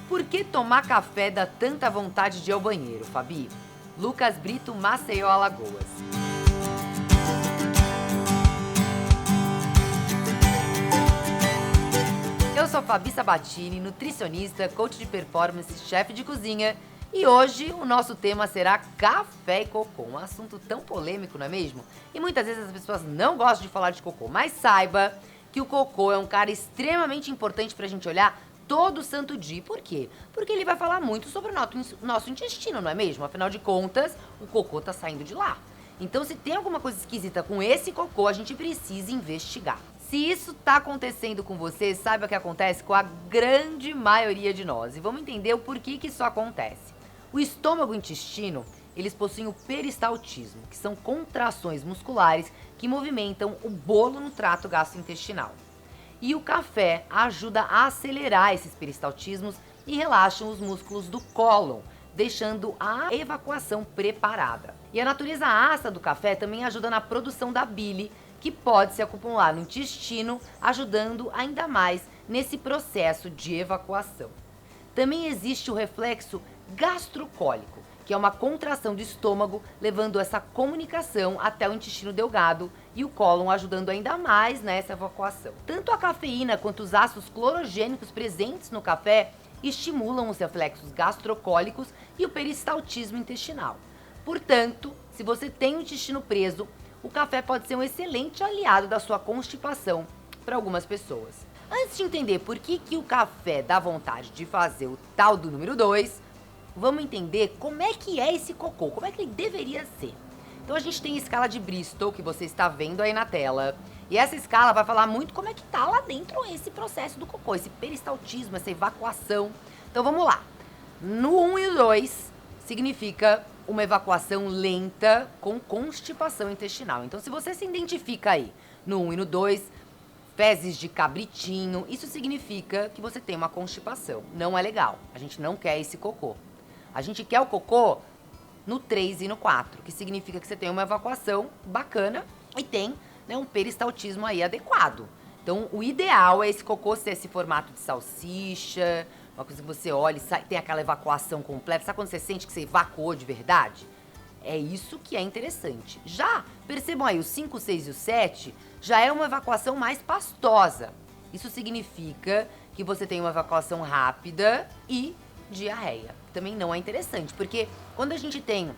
Por que tomar café dá tanta vontade de ir ao banheiro, Fabi? Lucas Brito, Maceió, Alagoas. Eu sou Fabi Sabatini, nutricionista, coach de performance, chefe de cozinha, e hoje o nosso tema será café e cocô, um assunto tão polêmico, não é mesmo? E muitas vezes as pessoas não gostam de falar de cocô, mas saiba que o cocô é um cara extremamente importante pra gente olhar todo santo dia. Por quê? Porque ele vai falar muito sobre o nosso intestino, não é mesmo? Afinal de contas, o cocô tá saindo de lá. Então, se tem alguma coisa esquisita com esse cocô, a gente precisa investigar. Se isso tá acontecendo com você, saiba que acontece com a grande maioria de nós. E vamos entender o porquê que isso acontece. O estômago e o intestino, eles possuem o peristaltismo, que são contrações musculares que movimentam o bolo no trato gastrointestinal. E o café ajuda a acelerar esses peristaltismos e relaxam os músculos do cólon, deixando a evacuação preparada. E a natureza ácida do café também ajuda na produção da bile, que pode se acumular no intestino, ajudando ainda mais nesse processo de evacuação. Também existe o reflexo gastrocólico, que é uma contração do estômago, levando essa comunicação até o intestino delgado e o cólon, ajudando ainda mais nessa evacuação. Tanto a cafeína quanto os ácidos clorogênicos presentes no café estimulam os reflexos gastrocólicos e o peristaltismo intestinal. Portanto, se você tem o intestino preso, o café pode ser um excelente aliado da sua constipação para algumas pessoas. Antes de entender por que o café dá vontade de fazer o tal do número 2, vamos entender como é que é esse cocô, como é que ele deveria ser. Então a gente tem a escala de Bristol, que você está vendo aí na tela, e essa escala vai falar muito como é que tá lá dentro esse processo do cocô, esse peristaltismo, essa evacuação. Então vamos lá. No 1 e o 2 significa uma evacuação lenta com constipação intestinal. Então se você se identifica aí no 1 e no 2, fezes de cabritinho, isso significa que você tem uma constipação. Não é legal, a gente não quer esse cocô. A gente quer o cocô no 3 e no 4, que significa que você tem uma evacuação bacana e tem, né, um peristaltismo aí adequado. Então, o ideal é esse cocô ser esse formato de salsicha, uma coisa que você olha e sai, tem aquela evacuação completa. Sabe quando você sente que você evacuou de verdade? É isso que é interessante. Já, percebam aí, o 5, o 6 e o 7 já é uma evacuação mais pastosa. Isso significa que você tem uma evacuação rápida e diarreia. Também não é interessante, porque quando a gente tem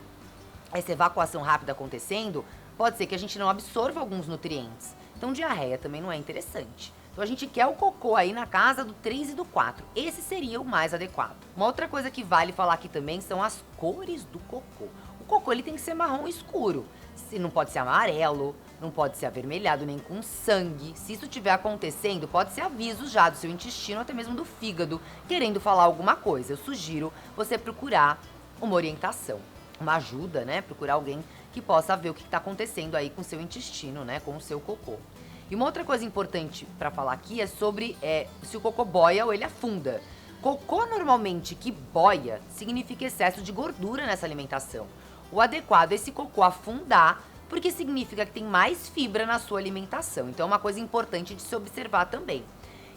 essa evacuação rápida acontecendo, pode ser que a gente não absorva alguns nutrientes. Então, diarreia também não é interessante. Então, a gente quer o cocô aí na casa do 3 e do 4. Esse seria o mais adequado. Uma outra coisa que vale falar aqui também são as cores do cocô. O cocô ele tem que ser marrom escuro. Não pode ser amarelo, não pode ser avermelhado nem com sangue. Se isso estiver acontecendo, pode ser aviso já do seu intestino, até mesmo do fígado, querendo falar alguma coisa. Eu sugiro você procurar uma orientação, uma ajuda, né? Procurar alguém que possa ver o que está acontecendo aí com o seu intestino, né? Com o seu cocô. E uma outra coisa importante para falar aqui é sobre se o cocô boia ou ele afunda. Cocô normalmente que boia significa excesso de gordura nessa alimentação. O adequado é esse cocô afundar, porque significa que tem mais fibra na sua alimentação. Então é uma coisa importante de se observar também.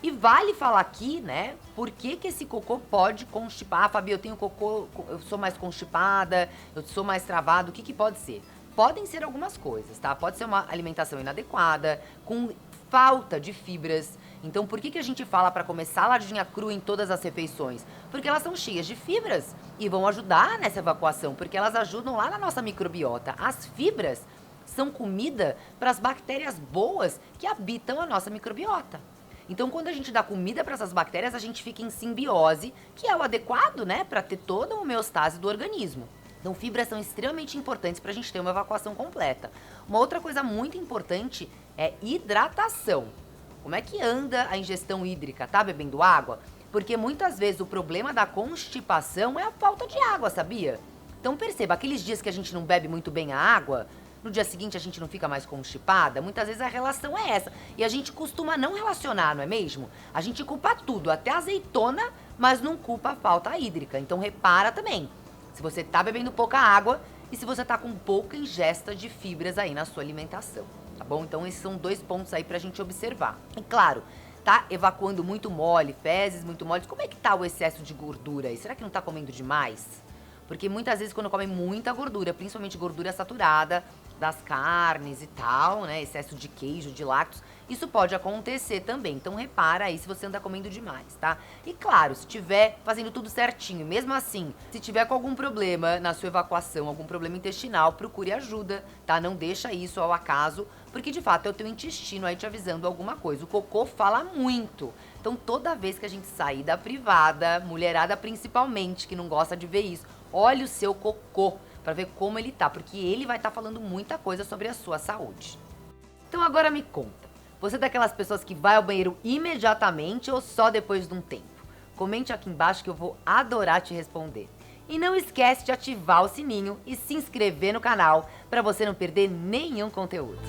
E vale falar aqui, né, por que esse cocô pode constipar. Ah, Fabi, eu tenho cocô, eu sou mais constipada, eu sou mais travado, o que pode ser? Podem ser algumas coisas, tá? Pode ser uma alimentação inadequada, com falta de fibras. Então, por que a gente fala para comer saladinha crua em todas as refeições? Porque elas são cheias de fibras e vão ajudar nessa evacuação, porque elas ajudam lá na nossa microbiota. As fibras são comida para as bactérias boas que habitam a nossa microbiota. Então, quando a gente dá comida para essas bactérias, a gente fica em simbiose, que é o adequado, né, para ter toda a homeostase do organismo. Então, fibras são extremamente importantes para a gente ter uma evacuação completa. Uma outra coisa muito importante é hidratação. Como é que anda a ingestão hídrica? Tá bebendo água? Porque muitas vezes o problema da constipação é a falta de água, sabia? Então perceba, aqueles dias que a gente não bebe muito bem a água, no dia seguinte a gente não fica mais constipada, muitas vezes a relação é essa. E a gente costuma não relacionar, não é mesmo? A gente culpa tudo, até a azeitona, mas não culpa a falta hídrica. Então repara também, se você tá bebendo pouca água e se você tá com pouca ingesta de fibras aí na sua alimentação, tá bom? Então esses são 2 pontos aí pra gente observar. E claro, tá evacuando muito mole, fezes muito moles, como é que tá o excesso de gordura aí? Será que não tá comendo demais? Porque muitas vezes quando come muita gordura, principalmente gordura saturada, das carnes e tal, né, excesso de queijo, de lácteos, isso pode acontecer também. Então repara aí se você anda comendo demais, tá? E claro, se tiver fazendo tudo certinho, mesmo assim, se tiver com algum problema na sua evacuação, algum problema intestinal, procure ajuda, tá? Não deixa isso ao acaso, porque de fato é o teu intestino aí te avisando alguma coisa. O cocô fala muito. Então toda vez que a gente sair da privada, mulherada principalmente, que não gosta de ver isso, olhe o seu cocô para ver como ele tá, porque ele vai estar falando muita coisa sobre a sua saúde. Então agora me conta, você é daquelas pessoas que vai ao banheiro imediatamente ou só depois de um tempo? Comente aqui embaixo que eu vou adorar te responder. E não esquece de ativar o sininho e se inscrever no canal para você não perder nenhum conteúdo.